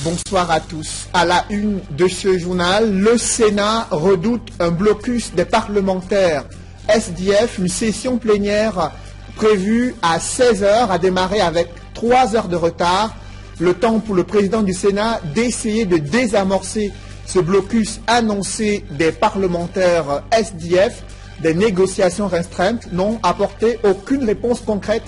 Bonsoir à tous. À la une de ce journal, le Sénat redoute un blocus des parlementaires. SDF, une session plénière prévue à 16h a démarré avec 3 heures de retard. Le temps pour le président du Sénat d'essayer de désamorcer ce blocus annoncé des parlementaires SDF. Des négociations restreintes n'ont apporté aucune réponse concrète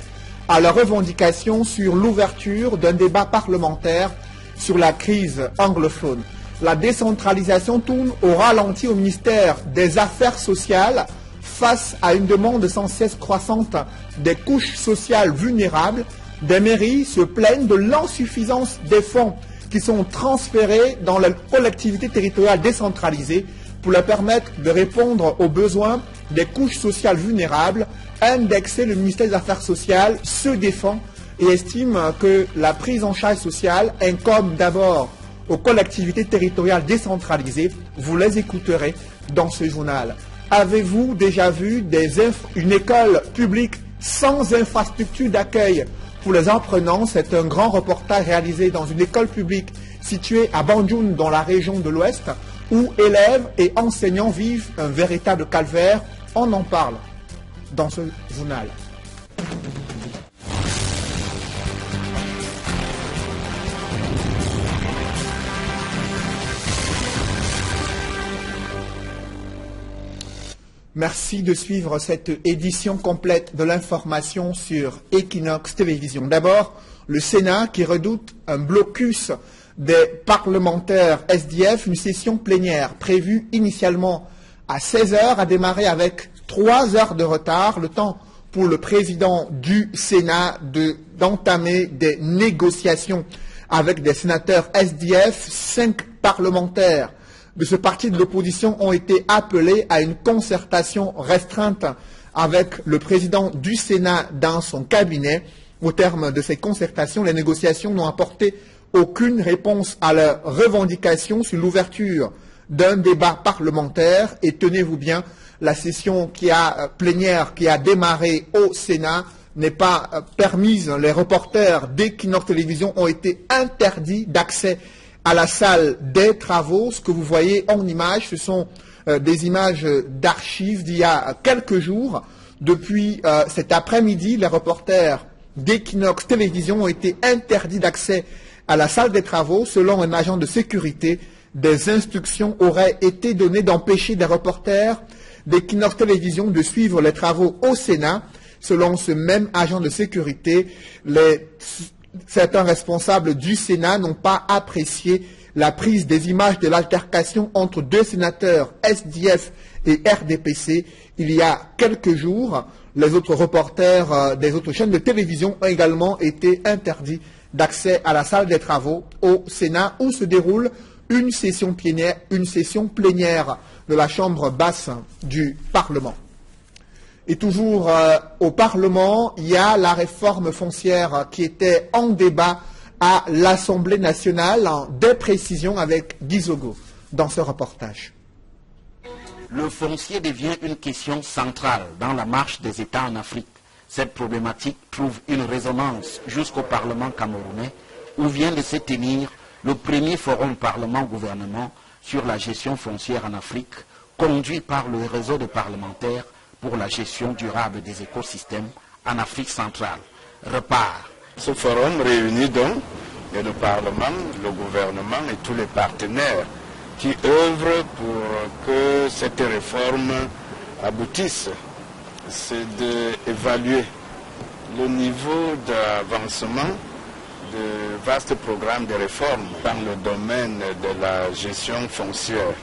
à leurs revendications sur l'ouverture d'un débat parlementaire sur la crise anglophone. La décentralisation tourne au ralenti au ministère des Affaires sociales face à une demande sans cesse croissante des couches sociales vulnérables. Des mairies se plaignent de l'insuffisance des fonds qui sont transférés dans les collectivités territoriales décentralisées pour leur permettre de répondre aux besoins des couches sociales vulnérables. Indexé, le ministère des Affaires sociales se défend et estime que la prise en charge sociale incombe d'abord aux collectivités territoriales décentralisées. Vous les écouterez dans ce journal. Avez-vous déjà vu une école publique sans infrastructure d'accueil pour les apprenants? C'est un grand reportage réalisé dans une école publique située à Banjul dans la région de l'Ouest où élèves et enseignants vivent un véritable calvaire. On en parle dans ce journal. Merci de suivre cette édition complète de l'information sur Equinox Télévision. D'abord, le Sénat qui redoute un blocus des parlementaires SDF, une session plénière prévue initialement à 16h a démarré avec 3 heures de retard, le temps pour le président du Sénat d'entamer des négociations avec des sénateurs SDF. 5 parlementaires de ce parti de l'opposition ont été appelés à une concertation restreinte avec le président du Sénat dans son cabinet. Au terme de ces concertations, les négociations n'ont apporté aucune réponse à leurs revendications sur l'ouverture d'un débat parlementaire. Et tenez-vous bien, la session plénière qui a démarré au Sénat n'est pas permise. Les reporters d'Equinox Télévision ont été interdits d'accès à la salle des travaux. Ce que vous voyez en image, ce sont des images d'archives d'il y a quelques jours. Depuis cet après-midi, les reporters d'Equinox Télévision ont été interdits d'accès à la salle des travaux. Selon un agent de sécurité, des instructions auraient été données d'empêcher des reporters d'Equinox Télévision de suivre les travaux au Sénat. Selon ce même agent de sécurité, certains responsables du Sénat n'ont pas apprécié la prise des images de l'altercation entre 2 sénateurs SDF et RDPC il y a quelques jours. Les autres reporters des autres chaînes de télévision ont également été interdits d'accès à la salle des travaux au Sénat où se déroule une session plénière de la Chambre basse du Parlement. Et toujours au Parlement, il y a la réforme foncière qui était en débat à l'Assemblée nationale. Des précisions avec Guy Zogo dans ce reportage. Le foncier devient une question centrale dans la marche des États en Afrique. Cette problématique trouve une résonance jusqu'au Parlement camerounais où vient de se tenir le premier forum Parlement-gouvernement sur la gestion foncière en Afrique, conduit par le réseau de parlementaires pour la gestion durable des écosystèmes en Afrique centrale. Repart. Ce forum réunit donc le Parlement, le gouvernement et tous les partenaires qui œuvrent pour que cette réforme aboutisse. C'est d'évaluer le niveau d'avancement de vastes programmes de réforme dans le domaine de la gestion foncière.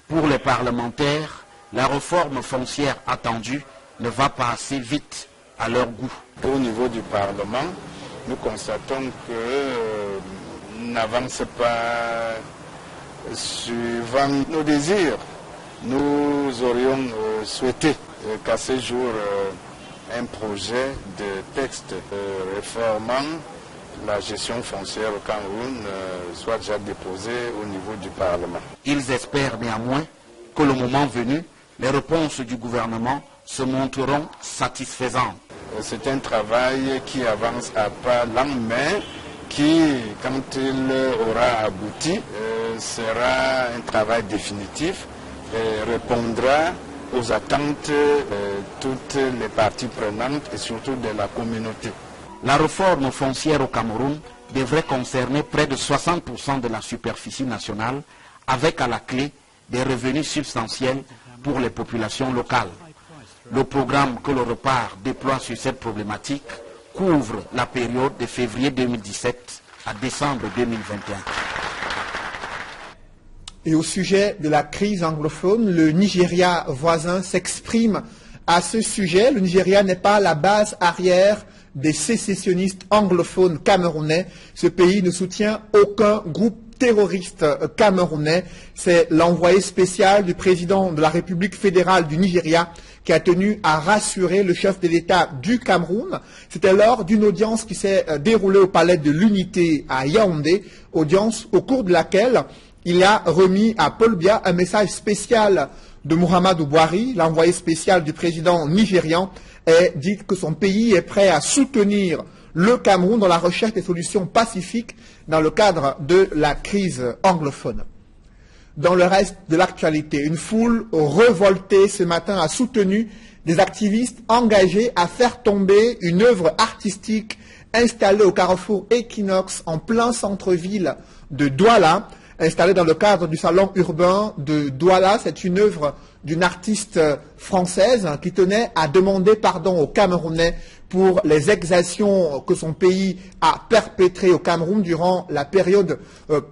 Pour les parlementaires, la réforme foncière attendue ne va pas assez vite à leur goût. Au niveau du Parlement, nous constatons que n'avance pas suivant nos désirs. Nous aurions souhaité qu'à ce jour, un projet de texte réformant la gestion foncière au Cameroun soit déjà déposé au niveau du Parlement. Ils espèrent néanmoins que le moment venu, les réponses du gouvernement se montreront satisfaisantes. C'est un travail qui avance à pas lents, mais qui, quand il aura abouti, sera un travail définitif et répondra aux attentes de toutes les parties prenantes et surtout de la communauté. La réforme foncière au Cameroun devrait concerner près de 60% de la superficie nationale, avec à la clé des revenus substantiels pour les populations locales. Le programme que le Repart déploie sur cette problématique couvre la période de février 2017 à décembre 2021. Et au sujet de la crise anglophone, le Nigeria voisin s'exprime à ce sujet. Le Nigeria n'est pas la base arrière des sécessionnistes anglophones camerounais. Ce pays ne soutient aucun groupe terroriste camerounais. C'est l'envoyé spécial du président de la République fédérale du Nigeria qui a tenu à rassurer le chef de l'État du Cameroun. C'était lors d'une audience qui s'est déroulée au palais de l'Unité à Yaoundé, audience au cours de laquelle il a remis à Paul Biya un message spécial de Muhammadu Buhari, l'envoyé spécial du président nigérian, et dit que son pays est prêt à soutenir le Cameroun dans la recherche des solutions pacifiques dans le cadre de la crise anglophone. Dans le reste de l'actualité, une foule révoltée ce matin a soutenu des activistes engagés à faire tomber une œuvre artistique installée au carrefour Equinox en plein centre-ville de Douala. Installée dans le cadre du salon urbain de Douala, c'est une œuvre d'une artiste française qui tenait à demander pardon aux Camerounais pour les exactions que son pays a perpétrées au Cameroun durant la période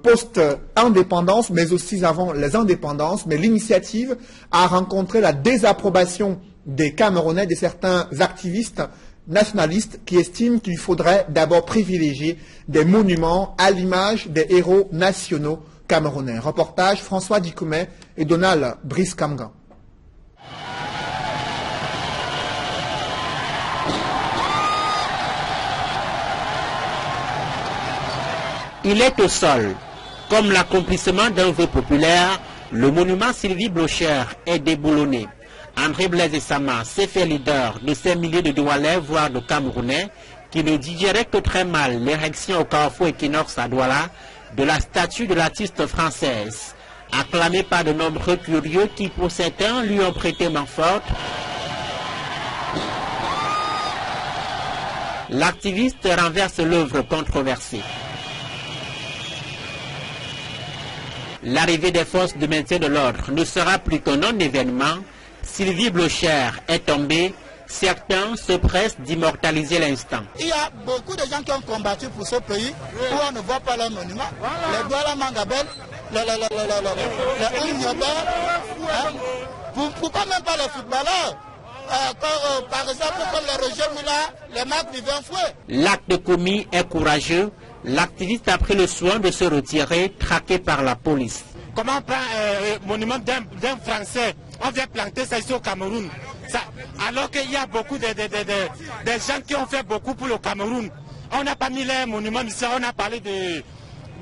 post-indépendance, mais aussi avant les indépendances. Mais l'initiative a rencontré la désapprobation des Camerounais, de certains activistes nationalistes qui estiment qu'il faudrait d'abord privilégier des monuments à l'image des héros nationaux camerounais. Reportage François Dikoumé et Donald Brice-Kamgan. Il est au sol. Comme l'accomplissement d'un vœu populaire, le monument Sylvie Blocher est déboulonné. André Blaise Sama s'est fait leader de ces milliers de Doualais, voire de Camerounais, qui ne digéraient que très mal l'érection au carrefour Equinox à Douala de la statue de l'artiste française. Acclamée par de nombreux curieux qui, pour certains, lui ont prêté main forte, l'activiste renverse l'œuvre controversée. L'arrivée des forces de maintien de l'ordre ne sera plus qu'un non-événement. Sylvie Blocher est tombée. Certains se pressent d'immortaliser l'instant. Il y a beaucoup de gens qui ont combattu pour ce pays, où on ne voit pas leurs monuments. Les Douala Mangabel, les Oumniobé, pourquoi même pas les footballeurs par exemple, comme le Roger Moula, les Marc Vivien Fouet. L'acte commis est courageux. L'activiste a pris le soin de se retirer, traqué par la police. Comment on prend un monument d'un Français, on vient planter ça ici au Cameroun, alors qu'il y a beaucoup de gens qui ont fait beaucoup pour le Cameroun. On n'a pas mis les monuments ici, on a parlé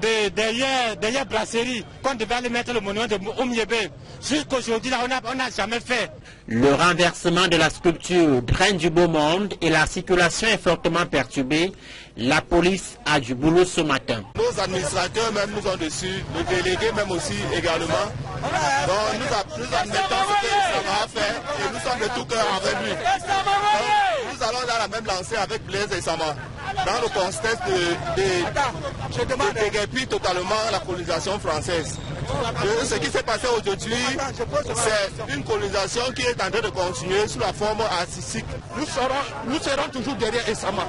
derrière brasserie, qu'on devait aller mettre le monument de Oumniébé. Jusqu'aujourd'hui, on n'a jamais fait. Le renversement de la sculpture draine du beau monde et la circulation est fortement perturbée. La police a du boulot ce matin. Nos administrateurs même nous ont dessus, le délégué même aussi également. Donc nous admettons ce que ça va faire et nous sommes de tout cœur avec lui. Donc, nous allons dans la même lancée avec Blaise et Sama, dans le contexte de déguerpir totalement la colonisation française. Ce qui s'est passé aujourd'hui, c'est une colonisation qui est en train de continuer sous la forme artistique. Nous serons toujours derrière Essama.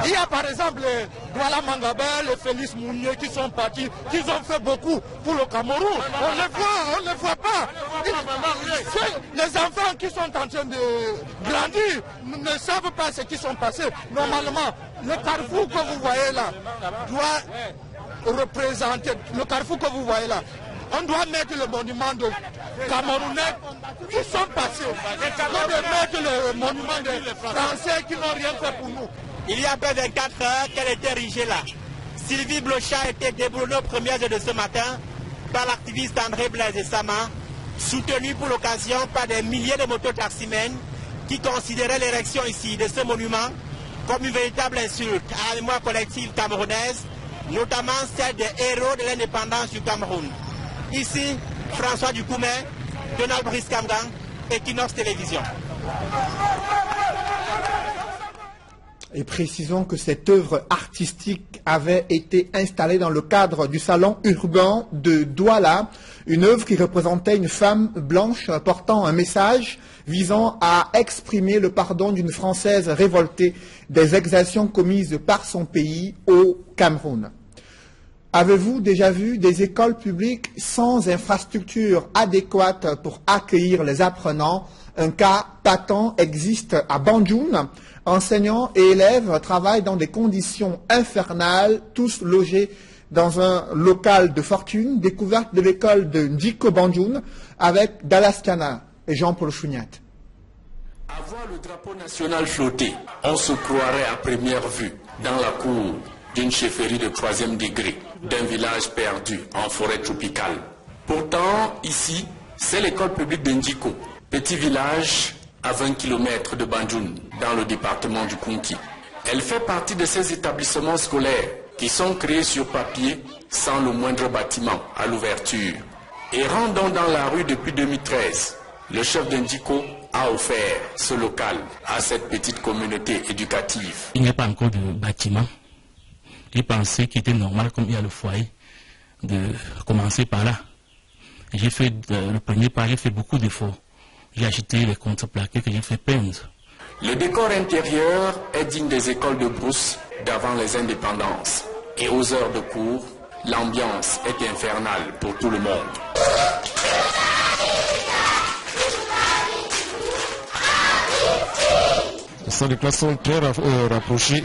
Il y a par exemple les Douala Mangabel, les Félix Mounier qui sont partis, qui ont fait beaucoup pour le Cameroun. On ne les voit pas. Les enfants qui sont en train de grandir ne savent pas ce qui sont passés. Normalement, le carrefour que vous voyez là doit représenter, le carrefour que vous voyez là, on doit mettre le monument de Camerounais qui sont passés. On doit mettre le monument des Français qui n'ont rien fait pour nous. Il y a près de 4 heures qu'elle était érigée là. Sylvie Blocher a été déboulonnée aux premières heures de ce matin par l'activiste André Blaise Sama, soutenu pour l'occasion par des milliers de mototaximens qui considéraient l'érection ici de ce monument comme une véritable insulte à la mémoire collective camerounaise, notamment celle des héros de l'indépendance du Cameroun. Ici, François Ducoumet, Donald Brice Kamgang, Equinox Télévision. Et précisons que cette œuvre artistique avait été installée dans le cadre du salon urbain de Douala, une œuvre qui représentait une femme blanche portant un message visant à exprimer le pardon d'une Française révoltée des exactions commises par son pays au Cameroun. Avez-vous déjà vu des écoles publiques sans infrastructures adéquates pour accueillir les apprenants? Un cas patent existe à Banjoun. Enseignants et élèves travaillent dans des conditions infernales, tous logés dans un local de fortune, découverte de l'école de Ndjiko Banjoun avec Dallas Kana et Jean-Paul Chouniat. À voir le drapeau national flotter, on se croirait à première vue dans la cour d'une chefferie de 3e degré, d'un village perdu en forêt tropicale. Pourtant, ici, c'est l'école publique de Ndjiko, petit village à 20 km de Banjoun, dans le département du Kunki. Elle fait partie de ces établissements scolaires qui sont créés sur papier sans le moindre bâtiment à l'ouverture. Errant donc dans la rue depuis 2013, le chef de Ndjiko a offert ce local à cette petite communauté éducative. Il n'y a pas encore de bâtiment. J'ai pensé qu'il était normal, comme il y a le foyer, de commencer par là. J'ai fait le premier pas, j'ai fait beaucoup d'efforts. J'ai acheté les contreplaqués que j'ai fait peindre. Le décor intérieur est digne des écoles de brousse d'avant les indépendances. Et aux heures de cours, l'ambiance est infernale pour tout le monde. Les salles de classe sont très rapprochées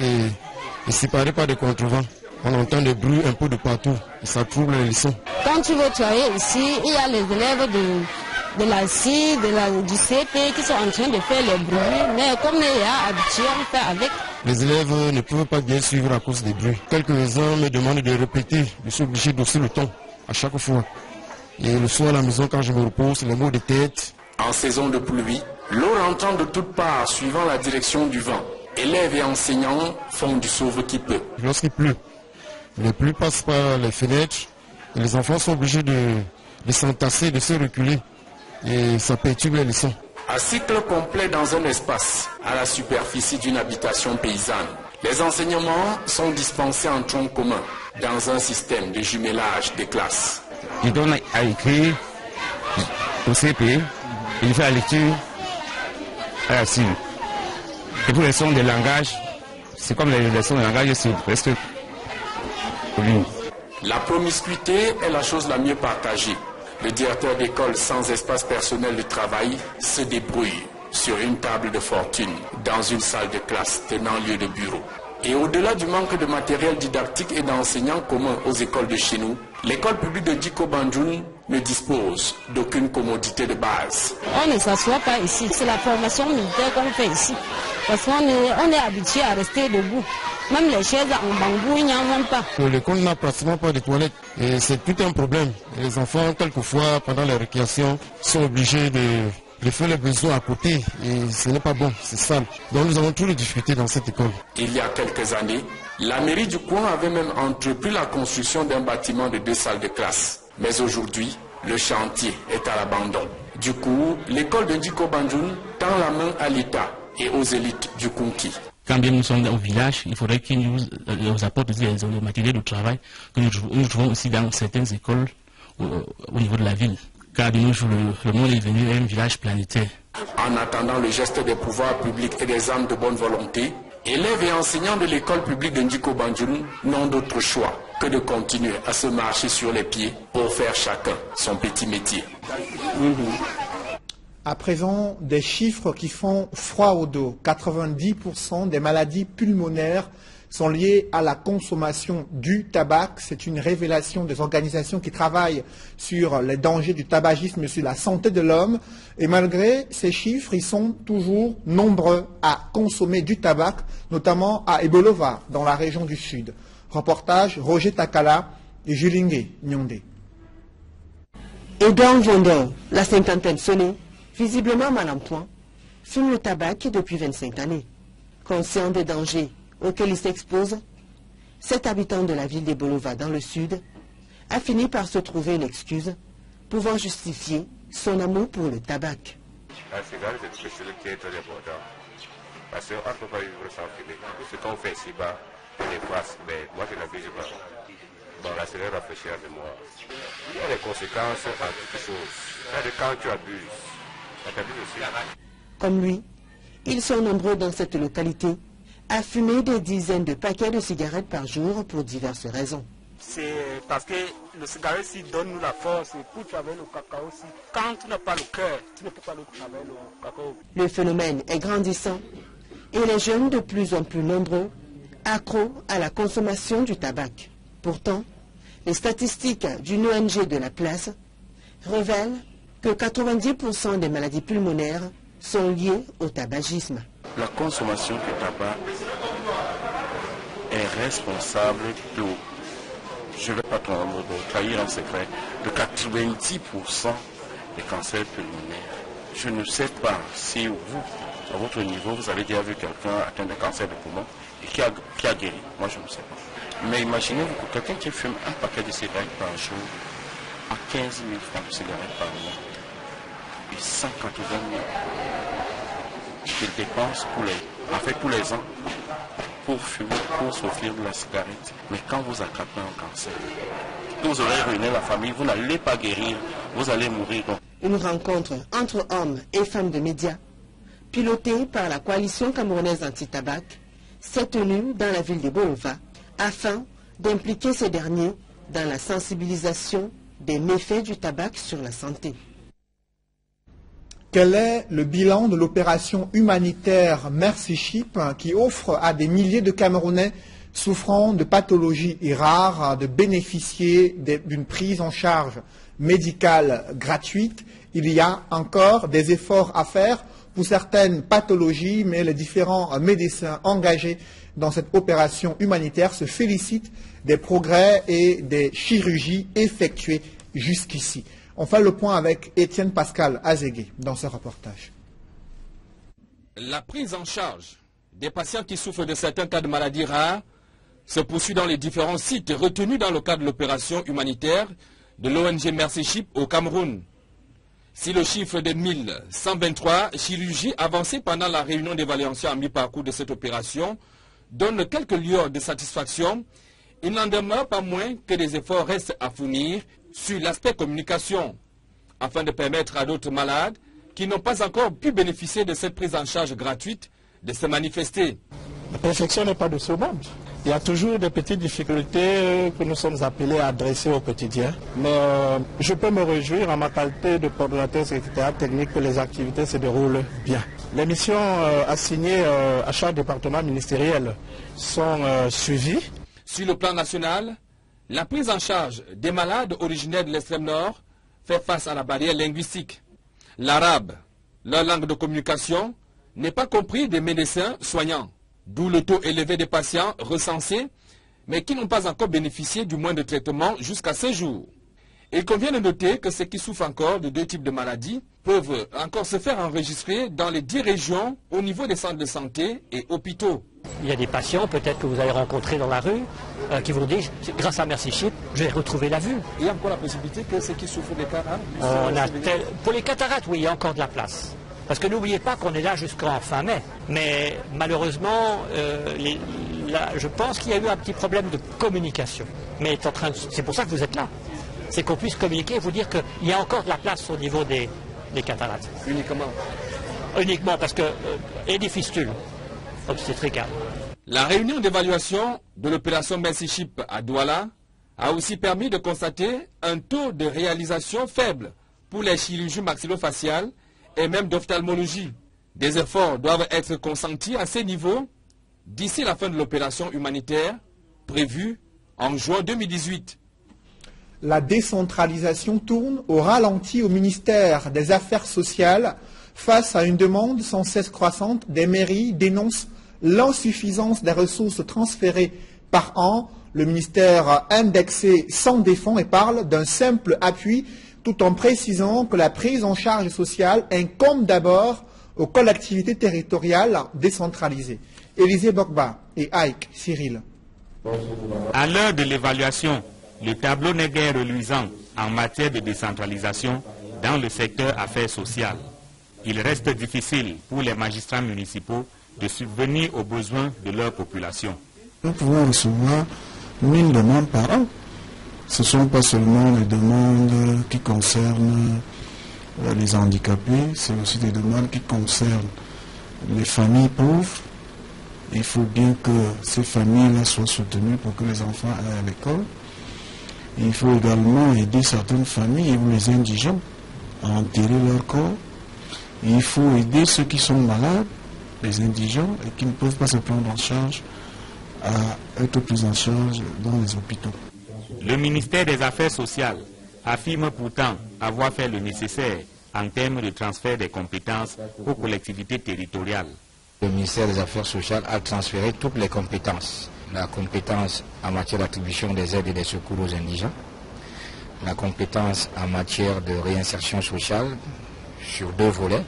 et séparées par des contrevents. On entend des bruits un peu de partout et ça trouble les leçons. Quand tu veux travailler ici, il y a les élèves de la CI, du CP qui sont en train de faire les bruits, mais comme il y a habitué, on fait avec. Les élèves ne peuvent pas bien suivre à cause des bruits. Quelques-uns me demandent de répéter, je suis obligé d'hausser le ton à chaque fois. Et le soir à la maison, quand je me repose, les mots de tête. En saison de pluie, l'eau rentrant de toutes parts suivant la direction du vent. Élèves et enseignants font du sauve-qui-peut. Lorsqu'il pleut, les pluies passent par les fenêtres et les enfants sont obligés de s'entasser, de se reculer. Et ça perturbe les leçons. À cycle complet dans un espace, à la superficie d'une habitation paysanne, les enseignements sont dispensés en tronc commun, dans un système de jumelage des classes. Je donne à écrire au CP, il fait la lecture à la CIL. Et pour les leçons de langage, c'est comme les leçons de langage, c'est presque ligne. La promiscuité est la chose la mieux partagée. Le directeur d'école sans espace personnel de travail se débrouille sur une table de fortune dans une salle de classe tenant lieu de bureau. Et au-delà du manque de matériel didactique et d'enseignants communs aux écoles de chez nous, l'école publique de Ndjiko Banjoun ne dispose d'aucune commodité de base. On ne s'assoit pas ici, c'est la formation militaire qu'on fait ici. Parce qu'on est habitué à rester debout. Même les chaises en bambou, il n'y en a pas. L'école n'a pratiquement pas de toilettes et c'est tout un problème. Les enfants, quelquefois, pendant les récréations, sont obligés de faire les besoins à côté et ce n'est pas bon, c'est sale. Donc nous avons tous les difficultés dans cette école. Il y a quelques années, la mairie du coin avait même entrepris la construction d'un bâtiment de 2 salles de classe. Mais aujourd'hui, le chantier est à l'abandon. Du coup, l'école de Ndjiko Banjoun tend la main à l'État et aux élites du Kunki. Quand bien nous sommes au village, il faudrait qu'ils nous apportent aussi les matériels de travail que nous trouvons aussi dans certaines écoles au niveau de la ville. Car de nos jours, le monde est devenu un village planétaire. En attendant le geste des pouvoirs publics et des âmes de bonne volonté, élèves et enseignants de l'école publique de Ndjiko Banjoun n'ont d'autre choix que de continuer à se marcher sur les pieds pour faire chacun son petit métier. À présent, des chiffres qui font froid au dos. 90% des maladies pulmonaires sont liées à la consommation du tabac. C'est une révélation des organisations qui travaillent sur les dangers du tabagisme sur la santé de l'homme. Et malgré ces chiffres, ils sont toujours nombreux à consommer du tabac, notamment à Ebolova, dans la région du Sud. Reportage Roger Takala et Julingue Nyondé. Edouard Vendeur, la cinquantaine sonnée, visiblement mal en point, fume le tabac depuis 25 années. Conscient des dangers auxquels il s'expose, cet habitant de la ville de Bolova dans le sud a fini par se trouver une excuse pouvant justifier son amour pour le tabac. La cigarette, c'est quelque chose qui est très important. Parce qu'on ne peut pas vivre sans fumer. Ce qu'on fait ici-bas, les faces, mais moi je ne l'abuse pas. Bon, la cigarette rafraîchit la mémoire. Il y a des conséquences à toutes choses. C'est-à-dire quand tu abuses, ça t'abuse aussi. Comme lui, ils sont nombreux dans cette localité à fumer des dizaines de paquets de cigarettes par jour pour diverses raisons. C'est parce que le cigarette donne-nous la force pour travailler le cacao aussi. Quand tu n'as pas le cœur, tu ne peux pas travailler le cacao. Le phénomène est grandissant et les jeunes de plus en plus nombreux accros à la consommation du tabac. Pourtant, les statistiques d'une ONG de la place révèlent que 90% des maladies pulmonaires sont liées au tabagisme. La consommation du tabac est responsable de, je ne vais pas trahir un secret, de 90% des cancers pulmonaires. Je ne sais pas si vous, à votre niveau, vous avez déjà vu quelqu'un atteint d'un cancer de poumon et qui a guéri. Moi, je ne sais pas. Mais imaginez-vous que quelqu'un qui fume un paquet de cigarettes par jour a 15 000 francs de cigarettes par mois et 180 000 qu'il dépense tous les ans pour fumer, pour s'offrir de la cigarette. Mais quand vous attrapez un cancer, vous aurez ruiné la famille, vous n'allez pas guérir, vous allez mourir. Une rencontre entre hommes et femmes de médias, pilotée par la coalition camerounaise anti-tabac, s'est tenue dans la ville de Bolova afin d'impliquer ces derniers dans la sensibilisation des méfaits du tabac sur la santé. Quel est le bilan de l'opération humanitaire Mercy Ship qui offre à des milliers de Camerounais souffrant de pathologies rares de bénéficier d'une prise en charge médicale gratuite? Il y a encore des efforts à faire pour certaines pathologies, mais les différents médecins engagés dans cette opération humanitaire se félicitent des progrès et des chirurgies effectuées jusqu'ici. On fait le point avec Étienne Pascal Azégué dans ce reportage. La prise en charge des patients qui souffrent de certains cas de maladies rares se poursuit dans les différents sites retenus dans le cadre de l'opération humanitaire de l'ONG Mercy Ship au Cameroun. Si le chiffre de 1123 chirurgies avancées pendant la réunion d'évaluation à mi-parcours de cette opération donne quelques lueurs de satisfaction, il n'en demeure pas moins que des efforts restent à fournir sur l'aspect communication, afin de permettre à d'autres malades qui n'ont pas encore pu bénéficier de cette prise en charge gratuite de se manifester. La perfection n'est pas de ce monde. Il y a toujours des petites difficultés que nous sommes appelés à adresser au quotidien. Mais je peux me réjouir en ma qualité de coordonnateur secrétaire technique que les activités se déroulent bien. Les missions assignées à chaque département ministériel sont suivies. Sur le plan national, la prise en charge des malades originaires de l'extrême nord fait face à la barrière linguistique. L'arabe, leur langue de communication, n'est pas compris des médecins soignants, d'où le taux élevé des patients recensés, mais qui n'ont pas encore bénéficié du moindre traitement jusqu'à ce jour. Il convient de noter que ceux qui souffrent encore de deux types de maladies peuvent encore se faire enregistrer dans les 10 régions au niveau des centres de santé et hôpitaux. Il y a des patients, peut-être que vous avez rencontrés dans la rue, qui vous disent, grâce à Mercy Ship, je vais retrouver la vue. Il y a encore la possibilité que ceux qui souffrent des cataractes... Pour les cataractes, oui, il y a encore de la place. Parce que n'oubliez pas qu'on est là jusqu'en fin mai. Mais malheureusement, je pense qu'il y a eu un petit problème de communication. Mais c'est pour ça que vous êtes là. C'est qu'on puisse communiquer et vous dire qu'il y a encore de la place au niveau des cataractes. Uniquement? Uniquement parce que... et des fistules obstétricales. La réunion d'évaluation de l'opération Mercy Ship à Douala a aussi permis de constater un taux de réalisation faible pour les chirurgies maxillofaciales et même d'ophtalmologie. Des efforts doivent être consentis à ces niveaux d'ici la fin de l'opération humanitaire prévue en juin 2018. La décentralisation tourne au ralenti au ministère des Affaires sociales. Face à une demande sans cesse croissante, des mairies dénoncent l'insuffisance des ressources transférées par an. Le ministère indexé s'en défend et parle d'un simple appui, tout en précisant que la prise en charge sociale incombe d'abord aux collectivités territoriales décentralisées. Élisée Bokba et Ike Cyril. À l'heure de l'évaluation, le tableau n'est guère reluisant en matière de décentralisation dans le secteur affaires sociales. Il reste difficile pour les magistrats municipaux de subvenir aux besoins de leur population. Nous pouvons recevoir 1000 demandes par an. Ce ne sont pas seulement les demandes qui concernent les handicapés, c'est aussi des demandes qui concernent les familles pauvres. Il faut bien que ces familles-là soient soutenues pour que les enfants aillent à l'école. Il faut également aider certaines familles ou les indigents à enterrer leur corps. Il faut aider ceux qui sont malades, les indigents, et qui ne peuvent pas se prendre en charge, à être pris en charge dans les hôpitaux. Le ministère des Affaires sociales affirme pourtant avoir fait le nécessaire en termes de transfert des compétences aux collectivités territoriales. Le ministère des Affaires sociales a transféré toutes les compétences. La compétence en matière d'attribution des aides et des secours aux indigents, la compétence en matière de réinsertion sociale sur 2 volets,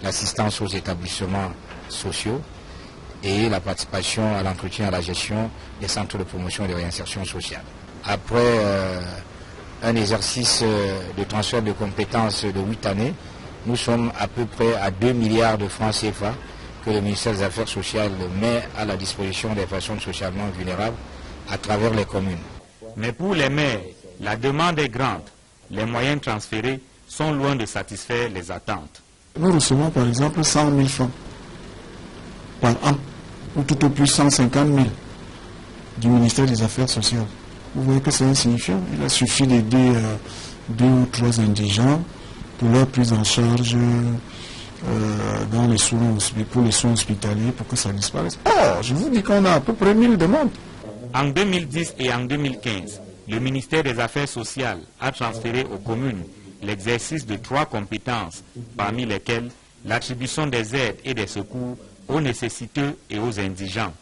l'assistance aux établissements sociaux et la participation à l'entretien et à la gestion des centres de promotion et de réinsertion sociale. Après un exercice de transfert de compétences de 8 années, nous sommes à peu près à 2 milliards de francs CFA que le ministère des Affaires sociales met à la disposition des personnes socialement vulnérables à travers les communes. Mais pour les maires, la demande est grande. Les moyens transférés sont loin de satisfaire les attentes. Nous recevons par exemple 100 000 francs par an, ou tout au plus 150 000 du ministère des Affaires sociales. Vous voyez que c'est insignifiant. Il a suffi d'aider 2 ou 3 indigents pour leur prise en charge dans les soins, pour les soins hospitaliers, pour que ça disparaisse. Oh, je vous dis qu'on a à peu près 1000 demandes. En 2010 et en 2015, le ministère des Affaires sociales a transféré aux communes l'exercice de 3 compétences, parmi lesquelles l'attribution des aides et des secours aux nécessiteux et aux indigents.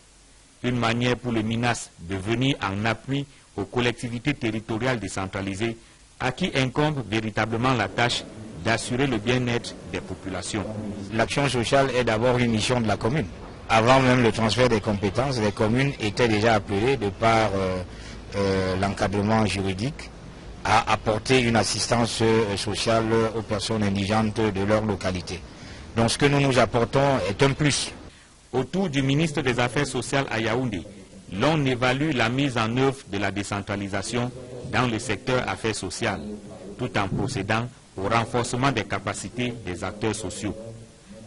Une manière pour le MINAS de venir en appui aux collectivités territoriales décentralisées à qui incombe véritablement la tâche d'assurer le bien-être des populations. L'action sociale est d'abord une mission de la commune. Avant même le transfert des compétences, les communes étaient déjà appelées de par l'encadrement juridique à apporter une assistance sociale aux personnes indigentes de leur localité. Donc ce que nous nous apportons est un plus. Autour du ministre des Affaires sociales à Yaoundé, l'on évalue la mise en œuvre de la décentralisation dans le secteur affaires sociales, tout en procédant au renforcement des capacités des acteurs sociaux.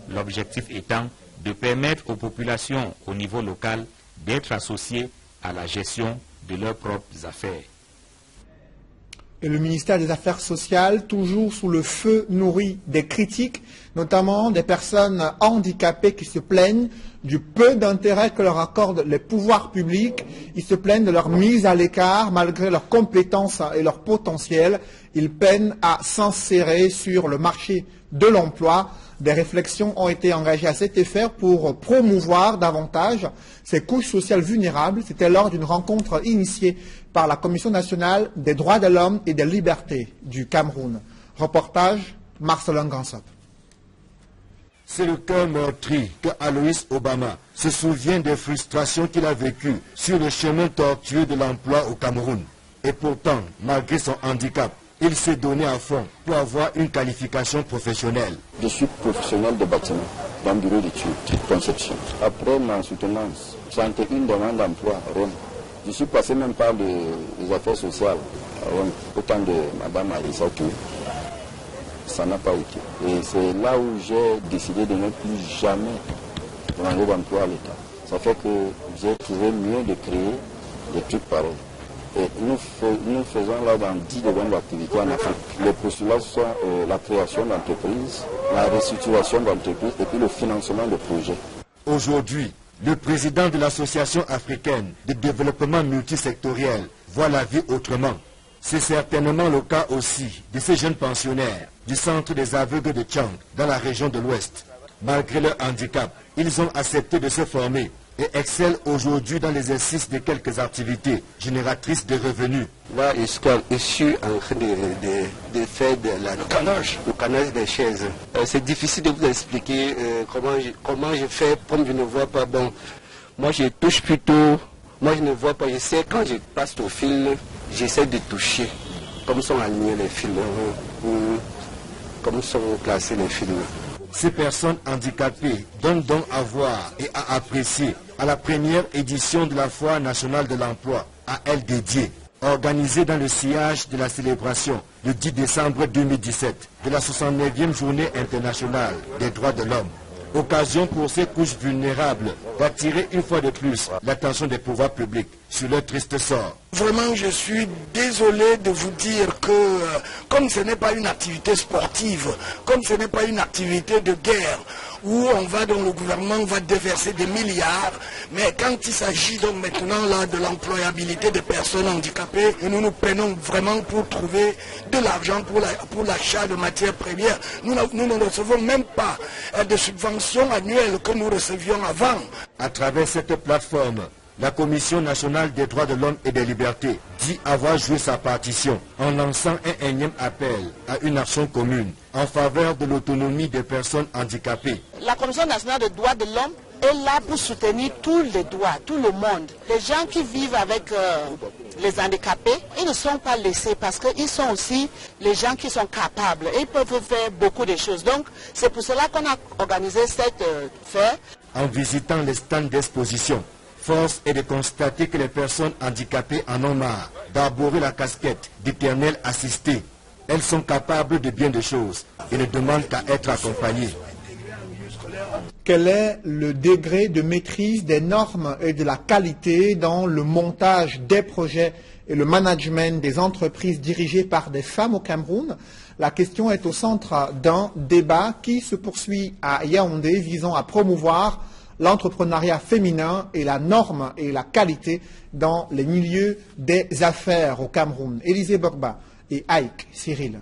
L'objectif étant de permettre aux populations au niveau local d'être associées à la gestion de leurs propres affaires. Et le ministère des Affaires sociales, toujours sous le feu nourri des critiques, notamment des personnes handicapées qui se plaignent du peu d'intérêt que leur accordent les pouvoirs publics. Ils se plaignent de leur mise à l'écart malgré leurs compétences et leur potentiel. Ils peinent à s'insérer sur le marché de l'emploi. Des réflexions ont été engagées à cet effet pour promouvoir davantage ces couches sociales vulnérables. C'était lors d'une rencontre initiée par la Commission nationale des droits de l'homme et des libertés du Cameroun. Reportage, Marcelin Gansop. C'est le cœur meurtri que Aloïs Obama se souvient des frustrations qu'il a vécues sur le chemin tortueux de l'emploi au Cameroun. Et pourtant, malgré son handicap, il s'est donné à fond pour avoir une qualification professionnelle. Je suis professionnel de bâtiment, dans le bureau d'études, conception. Après ma soutenance, j'ai entré une demande d'emploi à Rome. Je suis passé même par les affaires sociales à Rome, autant de Mme Alissa que ça n'a pas été. Et c'est là où j'ai décidé de ne plus jamais demander d'emploi à l'État. Ça fait que j'ai trouvé mieux de créer des trucs pareils. Et nous faisons là dans 10 domaines d'activité en Afrique. Les postulats sont la création d'entreprises, la restructuration d'entreprises et puis le financement de projets. Aujourd'hui, le président de l'Association africaine de développement multisectoriel voit la vie autrement. C'est certainement le cas aussi de ces jeunes pensionnaires du centre des aveugles de Tchang dans la région de l'Ouest. Malgré leur handicap, ils ont accepté de se former et excellent aujourd'hui dans l'exercice de quelques activités génératrices de revenus. Là, je suis en train de faire le canage des chaises. C'est difficile de vous expliquer comment je fais, comme je ne vois pas. Bon, Moi je touche plutôt, moi je ne vois pas, j'essaie quand je passe au fil, j'essaie de toucher, comme sont alignés les fils, comme sont placés les fils. Ces personnes handicapées donnent donc à voir et à apprécier à la première édition de la Foire nationale de l'emploi, à elle dédiée, organisée dans le sillage de la célébration le 10 décembre 2017 de la 69e journée internationale des droits de l'homme. Occasion pour ces couches vulnérables d'attirer une fois de plus l'attention des pouvoirs publics sur leur triste sort. Vraiment, je suis désolé de vous dire que comme ce n'est pas une activité sportive, comme ce n'est pas une activité de guerre, où on va dans le gouvernement va déverser des milliards, mais quand il s'agit donc maintenant là de l'employabilité des personnes handicapées, nous nous prenons vraiment pour trouver de l'argent pour l'achat de matières premières. Nous ne recevons même pas de subventions annuelles que nous recevions avant. À travers cette plateforme, la Commission nationale des droits de l'homme et des libertés dit avoir joué sa partition en lançant un énième appel à une action commune en faveur de l'autonomie des personnes handicapées. La Commission nationale des droits de l'homme est là pour soutenir tous les droits, tout le monde. Les gens qui vivent avec les handicapés, ils ne sont pas laissés parce qu'ils sont aussi les gens qui sont capables. Ils peuvent faire beaucoup de choses. Donc c'est pour cela qu'on a organisé cette fête. En visitant les stands d'exposition, force est de constater que les personnes handicapées en ont marre d'arborer la casquette d'éternel assisté. Elles sont capables de bien des choses et ne demandent qu'à être accompagnées. Quel est le degré de maîtrise des normes et de la qualité dans le montage des projets et le management des entreprises dirigées par des femmes au Cameroun? La question est au centre d'un débat qui se poursuit à Yaoundé visant à promouvoir l'entrepreneuriat féminin et la norme et la qualité dans les milieux des affaires au Cameroun. Élisée Borba et Aïk Cyril.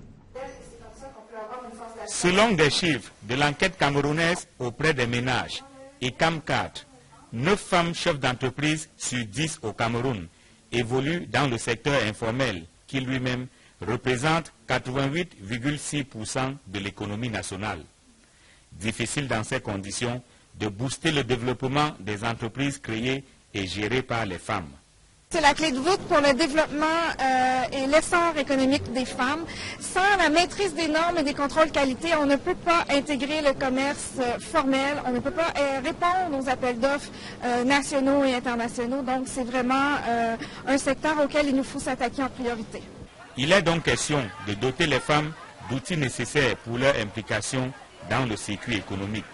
Selon des chiffres de l'enquête camerounaise auprès des ménages et CAM4, 9 femmes chefs d'entreprise sur 10 au Cameroun évoluent dans le secteur informel qui lui-même représente 88,6% de l'économie nationale. Difficile dans ces conditions de booster le développement des entreprises créées et gérées par les femmes. C'est la clé de voûte pour le développement et l'essor économique des femmes. Sans la maîtrise des normes et des contrôles qualité, on ne peut pas intégrer le commerce formel, on ne peut pas répondre aux appels d'offres nationaux et internationaux. Donc c'est vraiment un secteur auquel il nous faut s'attaquer en priorité. Il est donc question de doter les femmes d'outils nécessaires pour leur implication dans le circuit économique.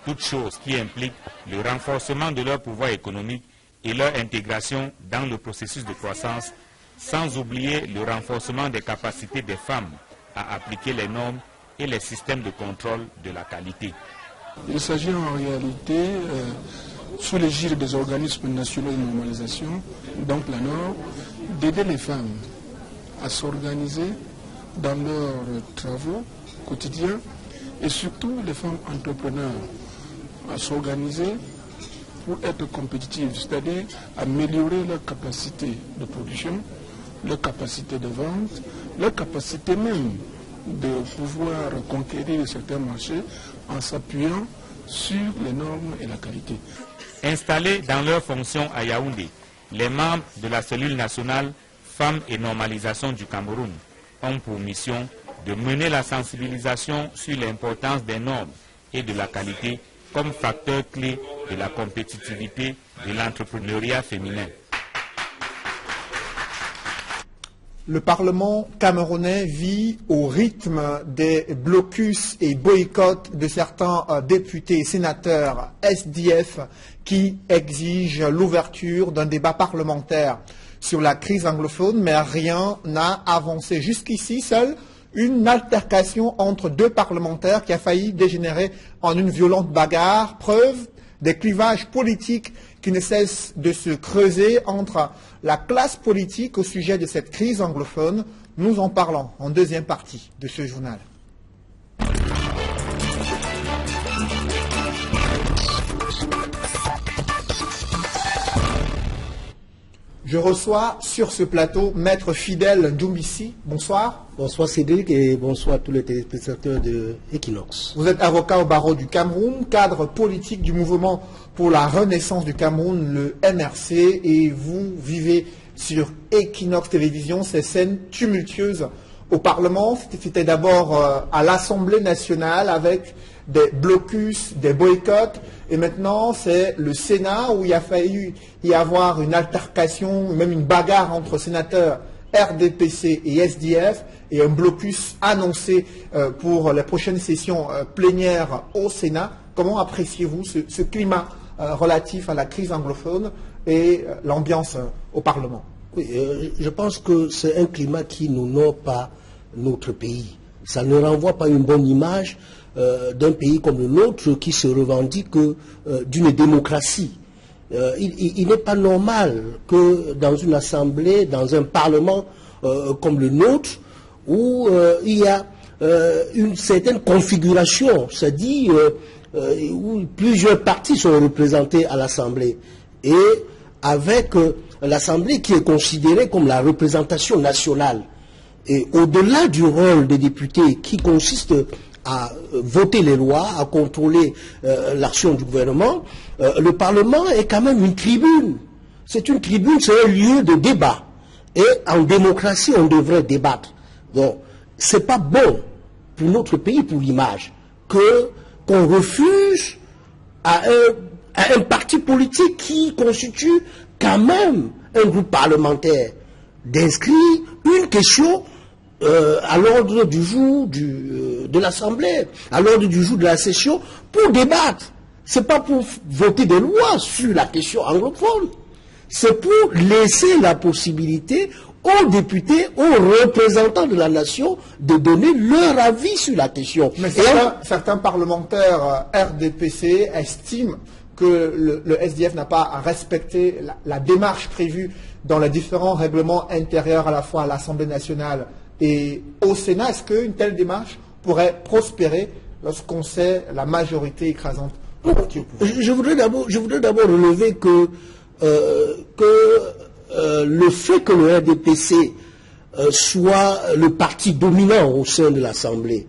Toute chose qui implique le renforcement de leur pouvoir économique et leur intégration dans le processus de croissance, sans oublier le renforcement des capacités des femmes à appliquer les normes et les systèmes de contrôle de la qualité. Il s'agit en réalité, sous l'égide des organismes nationaux de normalisation, donc la NOR, d'aider les femmes à s'organiser dans leurs travaux quotidiens et surtout les femmes entrepreneurs à s'organiser pour être compétitives, c'est-à-dire améliorer leur capacité de production, leur capacité de vente, leur capacité même de pouvoir conquérir certains marchés en s'appuyant sur les normes et la qualité. Installés dans leurs fonctions à Yaoundé, les membres de la cellule nationale Femmes et Normalisation du Cameroun ont pour mission de mener la sensibilisation sur l'importance des normes et de la qualité comme facteur clé de la compétitivité de l'entrepreneuriat féminin. Le Parlement camerounais vit au rythme des blocus et boycotts de certains députés et sénateurs SDF qui exigent l'ouverture d'un débat parlementaire sur la crise anglophone, mais rien n'a avancé jusqu'ici. Seule une altercation entre deux parlementaires qui a failli dégénérer en une violente bagarre, preuve des clivages politiques qui ne cessent de se creuser entre la classe politique au sujet de cette crise anglophone. Nous en parlons en deuxième partie de ce journal. Je reçois sur ce plateau Maître Fidèle Doumbissi. Bonsoir. Bonsoir Cédric et bonsoir à tous les téléspectateurs de Equinox. Vous êtes avocat au barreau du Cameroun, cadre politique du mouvement pour la renaissance du Cameroun, le MRC, et vous vivez sur Equinox Télévision ces scènes tumultueuses au Parlement. C'était d'abord à l'Assemblée nationale avec des blocus, des boycotts, et maintenant c'est le Sénat où il a failli y avoir une altercation, même une bagarre entre sénateurs RDPC et SDF, et un blocus annoncé pour les prochaines sessions plénières au Sénat. Comment appréciez-vous ce climat relatif à la crise anglophone et l'ambiance au Parlement? Oui, je pense que c'est un climat qui n'honore pas notre pays. Ça ne renvoie pas une bonne image d'un pays comme le nôtre qui se revendique d'une démocratie. Il n'est pas normal que dans une assemblée, dans un parlement comme le nôtre, où il y a une certaine configuration, c'est-à-dire où plusieurs partis sont représentés à l'assemblée, et avec l'assemblée qui est considérée comme la représentation nationale. Et au-delà du rôle des députés qui consiste à voter les lois, à contrôler l'action du gouvernement, le Parlement est quand même une tribune. C'est une tribune, c'est un lieu de débat. Et en démocratie, on devrait débattre. Donc, c'est pas bon pour notre pays, pour l'image, qu'on refuse à un parti politique qui constitue quand même un groupe parlementaire d'inscrire une question à l'ordre du jour de l'Assemblée, à l'ordre du jour de la session, pour débattre. Ce n'est pas pour voter des lois sur la question anglophone. C'est pour laisser la possibilité aux députés, aux représentants de la nation, de donner leur avis sur la question. Mais certains parlementaires RDPC estiment que le SDF n'a pas respecté la démarche prévue dans les différents règlements intérieurs à la fois à l'Assemblée nationale et au Sénat. Est-ce qu'une telle démarche pourrait prospérer lorsqu'on sait la majorité écrasante du parti au pouvoir? Je voudrais d'abord relever que le fait que le RDPC soit le parti dominant au sein de l'Assemblée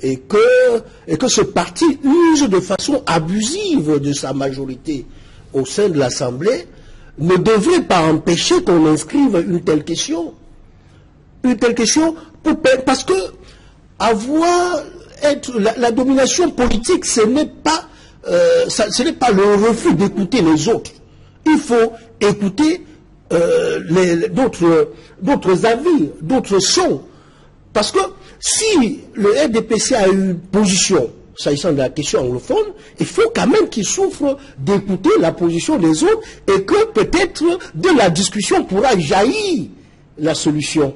et que ce parti use de façon abusive de sa majorité au sein de l'Assemblée ne devrait pas empêcher qu'on inscrive une telle question. Une telle question, parce que la domination politique, ce n'est pas le refus d'écouter les autres. Il faut écouter d'autres avis, d'autres sons. Parce que si le RDPC a une position s'agissant de la question anglophone, il faut quand même qu'il souffre d'écouter la position des autres et que peut-être de la discussion pourra jaillir la solution.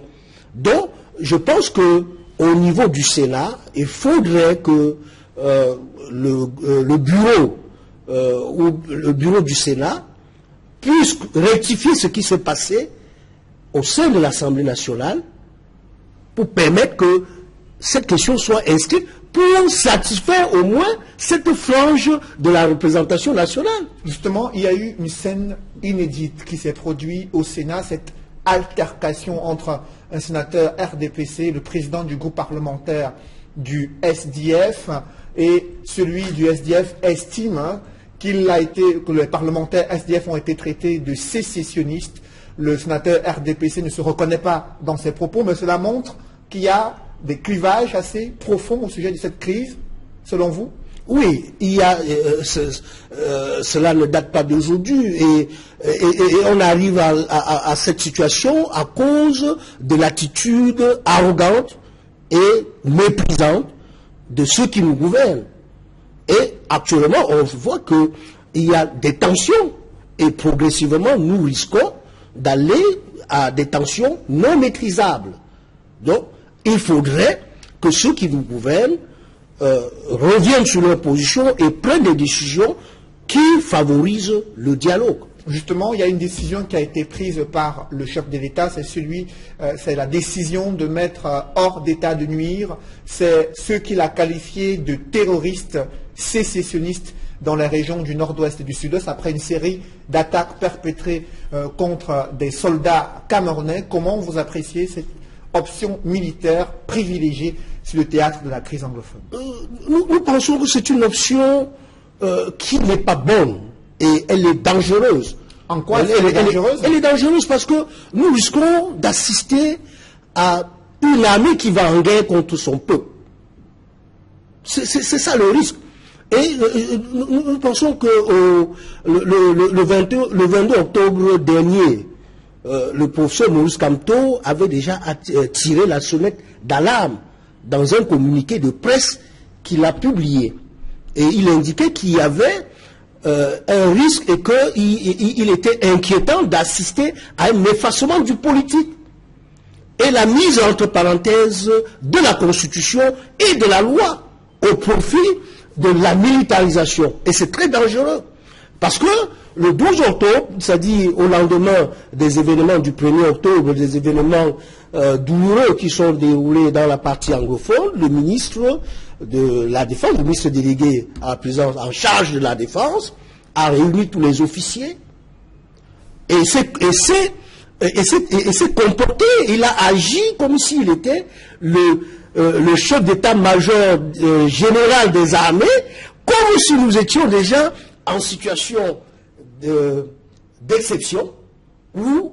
Donc, je pense qu'au niveau du Sénat, il faudrait que le bureau du Sénat puisse rectifier ce qui s'est passé au sein de l'Assemblée nationale pour permettre que cette question soit inscrite pour satisfaire au moins cette frange de la représentation nationale. Justement, il y a eu une scène inédite qui s'est produite au Sénat, cette altercation entre un sénateur RDPC, le président du groupe parlementaire du SDF, et celui du SDF estime que les parlementaires SDF ont été traités de sécessionnistes. Le sénateur RDPC ne se reconnaît pas dans ses propos, mais cela montre qu'il y a des clivages assez profonds au sujet de cette crise, selon vous? Oui, il y a, cela ne date pas d'aujourd'hui et on arrive à cette situation à cause de l'attitude arrogante et méprisante de ceux qui nous gouvernent. Et actuellement, on voit qu'il y a des tensions et progressivement, nous risquons d'aller à des tensions non maîtrisables. Donc, il faudrait que ceux qui nous gouvernent reviennent sur leur position et prennent des décisions qui favorisent le dialogue. Justement, il y a une décision qui a été prise par le chef de l'État, c'est la décision de mettre hors d'état de nuire, c'est ceux qu'il a qualifiés de terroristes sécessionnistes dans les régions du nord-ouest et du sud-est après une série d'attaques perpétrées contre des soldats camerounais. Comment vous appréciez cette option militaire privilégiée sur le théâtre de la crise anglophone? Nous pensons que c'est une option qui n'est pas bonne et elle est dangereuse. En quoi elle est dangereuse? Elle est dangereuse parce que nous risquons d'assister à une armée qui va en guerre contre son peuple. C'est ça le risque. Et nous pensons que le 22 octobre dernier, le professeur Maurice Kamto avait déjà tiré la sonnette d'alarme dans un communiqué de presse qu'il a publié. Et il indiquait qu'il y avait un risque et qu'il était inquiétant d'assister à un effacement du politique et la mise entre parenthèses de la Constitution et de la loi au profit de la militarisation. Et c'est très dangereux. Parce que le 12 octobre, c'est-à-dire au lendemain des événements du 1er octobre, des événements douloureux qui sont déroulés dans la partie anglophone, le ministre de la Défense, le ministre délégué à la présidence en charge de la Défense, a réuni tous les officiers et s'est comporté, il a agi comme s'il était le chef d'état-major général des armées, comme si nous étions déjà en situation d'exception ou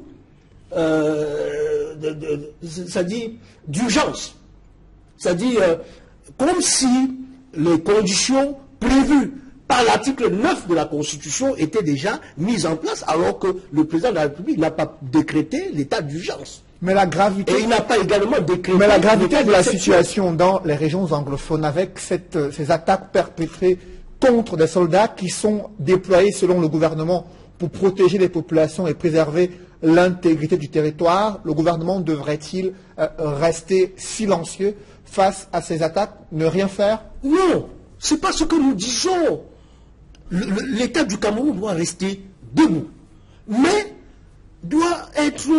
c'est-à-dire d'urgence. C'est-à-dire comme si les conditions prévues par l'article 9 de la Constitution étaient déjà mises en place alors que le président de la République n'a pas décrété l'état d'urgence. Mais la gravité, et il n'a pas également décrété. Mais la gravité de la situation dans les régions anglophones avec ces attaques perpétrées contre des soldats qui sont déployés selon le gouvernement pour protéger les populations et préserver l'intégrité du territoire, le gouvernement devrait-il rester silencieux face à ces attaques, ne rien faire? Non, c'est pas ce que nous disons. L'État du Cameroun doit rester debout, mais doit être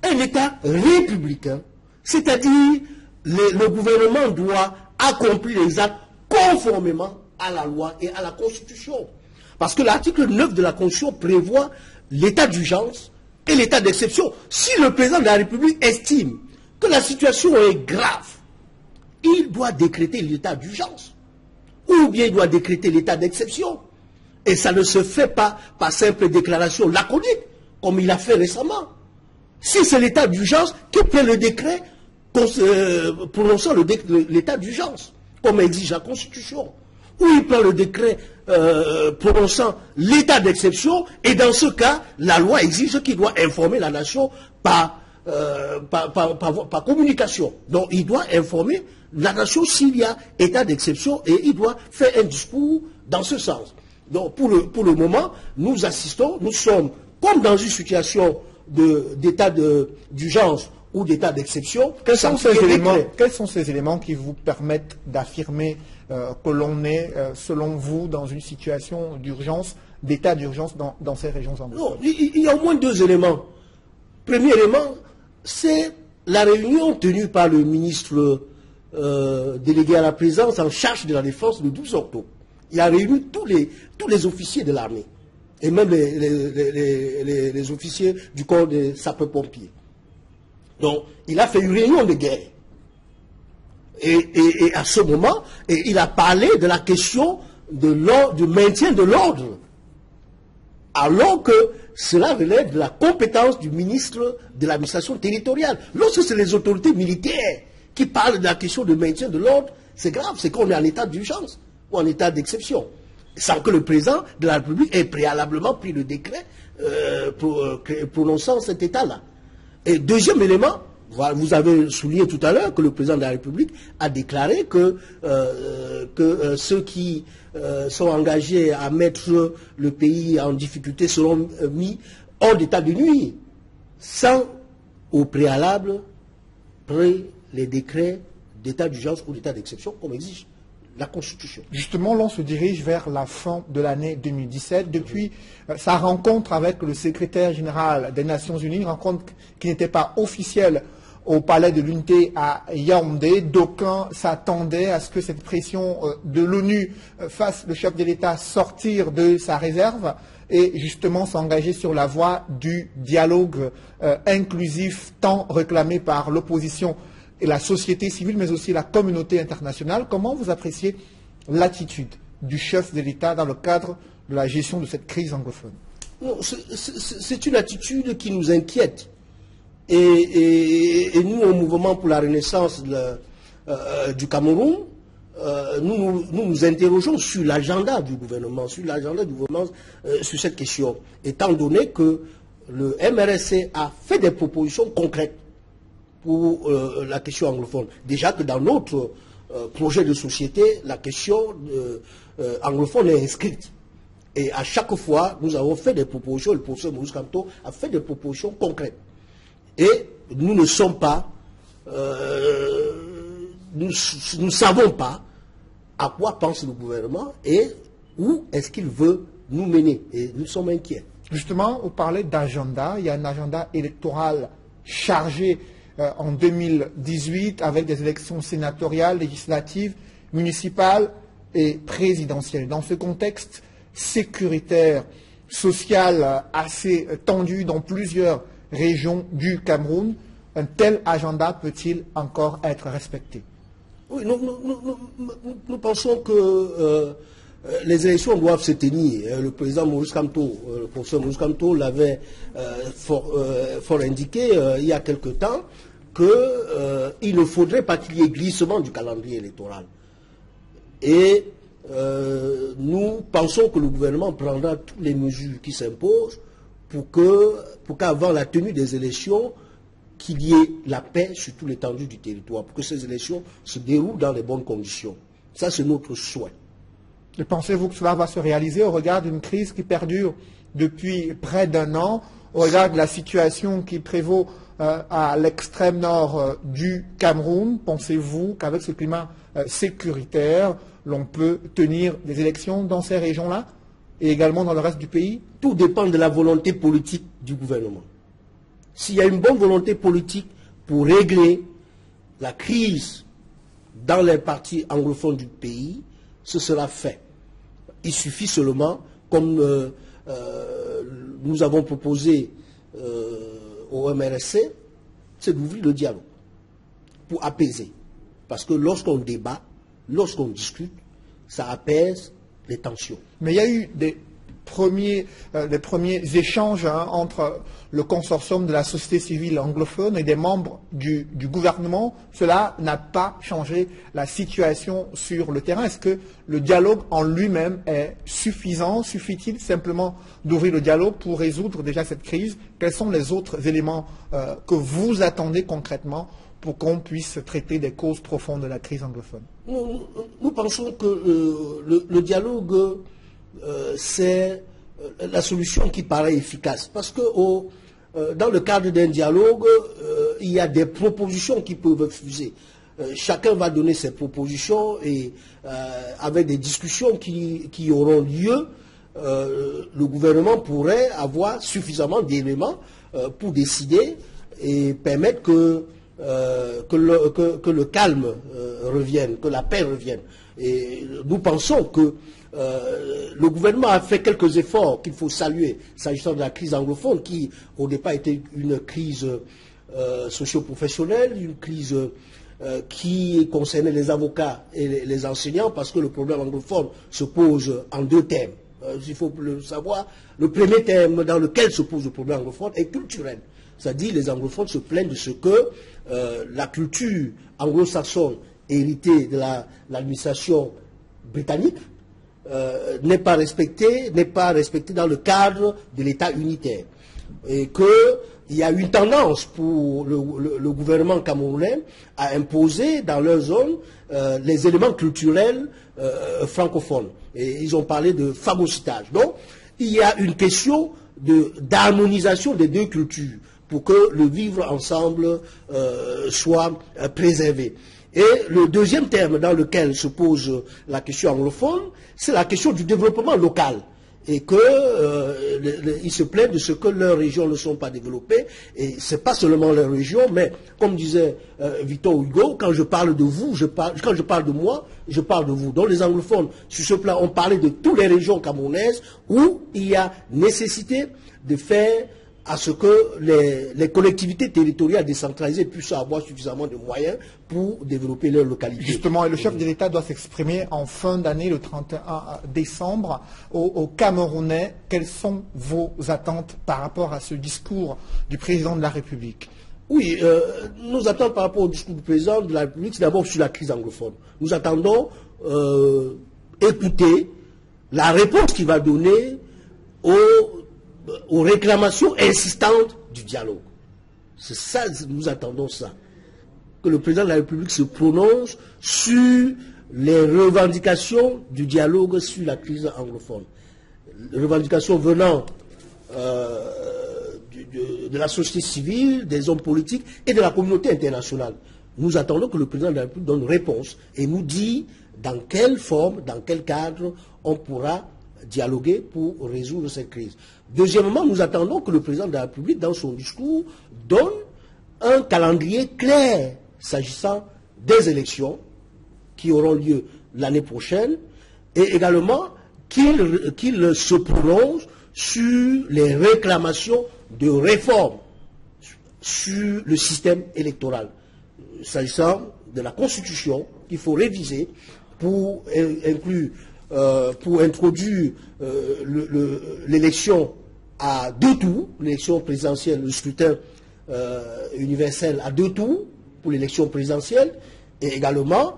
un État républicain, c'est-à-dire le gouvernement doit accomplir les actes conformément à la loi et à la Constitution. Parce que l'article 9 de la Constitution prévoit l'état d'urgence et l'état d'exception. Si le président de la République estime que la situation est grave, il doit décréter l'état d'urgence. Ou bien il doit décréter l'état d'exception. Et ça ne se fait pas par simple déclaration laconique, comme il a fait récemment. Si c'est l'état d'urgence, qui prend le décret prononçant l'état d'urgence, comme exige la Constitution? Ou il prend le décret prononçant l'état d'exception, et dans ce cas, la loi exige qu'il doit informer la nation par communication. Donc il doit informer la nation s'il y a état d'exception et il doit faire un discours dans ce sens. Donc pour le moment, nous assistons, nous sommes comme dans une situation d'état d'urgence ou d'état d'exception. Quels sont ces éléments qui vous permettent d'affirmer que l'on est, selon vous, dans une situation d'urgence, d'état d'urgence dans ces régions anglophones? Non, il y a au moins deux éléments. Premier élément, c'est la réunion tenue par le ministre délégué à la présidence en charge de la défense le 12 octobre. Il a réuni tous les officiers de l'armée, et même les officiers du corps des sapeurs-pompiers. Donc, il a fait une réunion de guerre. Et à ce moment, il a parlé de la question du maintien de l'ordre, alors que cela relève de la compétence du ministre de l'administration territoriale. Lorsque c'est les autorités militaires qui parlent de la question de maintien de l'ordre, c'est grave, c'est qu'on est en état d'urgence ou en état d'exception, sans que le président de la République ait préalablement pris le décret prononçant cet état-là. Et deuxième élément, vous avez souligné tout à l'heure que le président de la République a déclaré que ceux qui sont engagés à mettre le pays en difficulté seront mis hors d'état de nuire, sans au préalable près les décrets d'état d'urgence ou d'état d'exception, comme exige la Constitution. Justement, l'on se dirige vers la fin de l'année 2017. Depuis sa rencontre avec le secrétaire général des Nations Unies, une rencontre qui n'était pas officielle au palais de l'Unité à Yaoundé, d'aucuns s'attendaient à ce que cette pression de l'ONU fasse le chef de l'État sortir de sa réserve. et justement s'engager sur la voie du dialogue inclusif tant réclamé par l'opposition et la société civile, mais aussi la communauté internationale. Comment vous appréciez l'attitude du chef de l'État dans le cadre de la gestion de cette crise anglophone? C'est une attitude qui nous inquiète. Et nous, au Mouvement pour la Renaissance du Cameroun, nous interrogeons sur l'agenda du gouvernement, sur cette question, étant donné que le MRSC a fait des propositions concrètes pour la question anglophone. Déjà que dans notre projet de société, la question anglophone est inscrite. Et à chaque fois, nous avons fait des propositions, le professeur Maurice Kamto a fait des propositions concrètes. Et nous ne sommes pas, nous ne savons pas à quoi pense le gouvernement et où est-ce qu'il veut nous mener. Et nous sommes inquiets. Justement, vous parlez d'agenda. Il y a un agenda électoral chargé en 2018 avec des élections sénatoriales, législatives, municipales et présidentielles. Dans ce contexte sécuritaire, social assez tendu dans plusieurs régions du Cameroun, un tel agenda peut-il encore être respecté? Oui, nous pensons que les élections doivent se tenir. Le président Maurice Kamto, le professeur Maurice Kamto l'avait fort indiqué il y a quelque temps qu'il ne faudrait pas qu'il y ait glissement du calendrier électoral. Et nous pensons que le gouvernement prendra toutes les mesures qui s'imposent pour qu'avant la tenue des élections, qu'il y ait la paix sur toute l'étendue du territoire, pour que ces élections se déroulent dans les bonnes conditions. Ça, c'est notre souhait. Et pensez-vous que cela va se réaliser au regard d'une crise qui perdure depuis près d'un an, au regard de la situation qui prévaut à l'extrême nord du Cameroun? Pensez-vous qu'avec ce climat sécuritaire, l'on peut tenir des élections dans ces régions-là et également dans le reste du pays? Tout dépend de la volonté politique du gouvernement. S'il y a une bonne volonté politique pour régler la crise dans les parties anglophones du pays, ce sera fait. Il suffit seulement, comme nous avons proposé au MRSC, c'est d'ouvrir le dialogue pour apaiser. Parce que lorsqu'on débat, lorsqu'on discute, ça apaise les tensions. Mais il y a eu des premiers échanges entre le consortium de la société civile anglophone et des membres du gouvernement. Cela n'a pas changé la situation sur le terrain. Est-ce que le dialogue en lui-même est suffisant? Suffit-il simplement d'ouvrir le dialogue pour résoudre déjà cette crise? Quels sont les autres éléments que vous attendez concrètement pour qu'on puisse traiter des causes profondes de la crise anglophone? Nous pensons que le dialogue, c'est la solution qui paraît efficace. Parce que dans le cadre d'un dialogue, il y a des propositions qui peuvent fuser. Chacun va donner ses propositions et avec des discussions qui auront lieu, le gouvernement pourrait avoir suffisamment d'éléments pour décider et permettre que le calme revienne, que la paix revienne. Et nous pensons que le gouvernement a fait quelques efforts qu'il faut saluer s'agissant de la crise anglophone qui au départ était une crise socio-professionnelle, une crise qui concernait les avocats et les enseignants, parce que le problème anglophone se pose en deux thèmes. Il faut le savoir. Le premier thème dans lequel se pose le problème anglophone est culturel. C'est-à-dire les anglophones se plaignent de ce que la culture anglo-saxonne héritée de l'administration britannique n'est pas respectée dans le cadre de l'État unitaire. Et qu'il y a une tendance pour le gouvernement camerounais à imposer dans leur zone les éléments culturels francophones. Et ils ont parlé de phagocytage. Donc, il y a une question d'harmonisation des deux cultures pour que le vivre ensemble soit préservé. Et le deuxième terme dans lequel se pose la question anglophone, c'est la question du développement local. et qu'ils se plaignent de ce que leurs régions ne sont pas développées. Et ce n'est pas seulement leur région, mais comme disait Victor Hugo, quand je parle de vous, quand je parle de moi, je parle de vous. Donc les anglophones, sur ce plan, ont parlé de toutes les régions camerounaises où il y a nécessité de faire à ce que les collectivités territoriales décentralisées puissent avoir suffisamment de moyens pour développer leur localité. Justement, et le chef de l'État doit s'exprimer en fin d'année, le 31 décembre, aux Camerounais. Quelles sont vos attentes par rapport à ce discours du président de la République? Oui, nos attentes par rapport au discours du président de la République, c'est d'abord sur la crise anglophone. Nous attendons écouter la réponse qu'il va donner aux réclamations insistantes du dialogue. C'est ça, nous attendons ça. Que le président de la République se prononce sur les revendications du dialogue sur la crise anglophone. Les revendications venant de la société civile, des hommes politiques et de la communauté internationale. Nous attendons que le président de la République donne une réponse et nous dise dans quelle forme, dans quel cadre on pourra dialoguer pour résoudre cette crise. Deuxièmement, nous attendons que le président de la République, dans son discours, donne un calendrier clair s'agissant des élections qui auront lieu l'année prochaine et également qu'il se prononce sur les réclamations de réforme sur le système électoral, s'agissant de la Constitution qu'il faut réviser pour introduire l'élection à 2 tours, l'élection présidentielle, le scrutin universel à 2 tours pour l'élection présidentielle, et également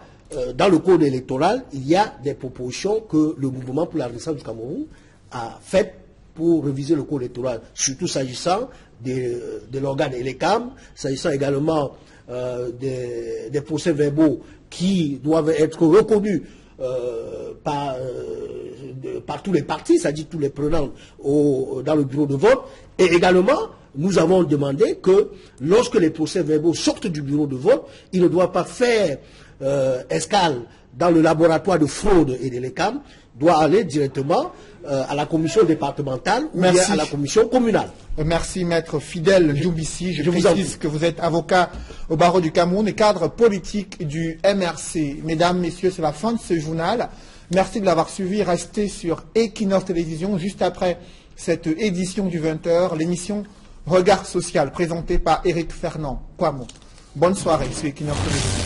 dans le code électoral, il y a des propositions que le mouvement pour la Renaissance du Cameroun a faites pour réviser le code électoral, surtout s'agissant de l'organe ELECAM, s'agissant également des procès-verbaux qui doivent être reconnus par tous les partis, c'est-à-dire tous les prenants dans le bureau de vote. Et également, nous avons demandé que lorsque les procès-verbaux sortent du bureau de vote, ils ne doivent pas faire escale dans le laboratoire de fraude et de l'ELECAM, doit aller directement à la commission départementale ou bien à la commission communale. Merci, maître Fidèle Djoubissi. Je précise que vous êtes avocat au barreau du Cameroun et cadre politique du MRC. Mesdames, messieurs, c'est la fin de ce journal. Merci de l'avoir suivi. Restez sur Equinox Télévision juste après cette édition du 20h, l'émission Regard Social, présentée par Éric Fernand. Kwamo. Bonne soirée sur Equinox Télévision.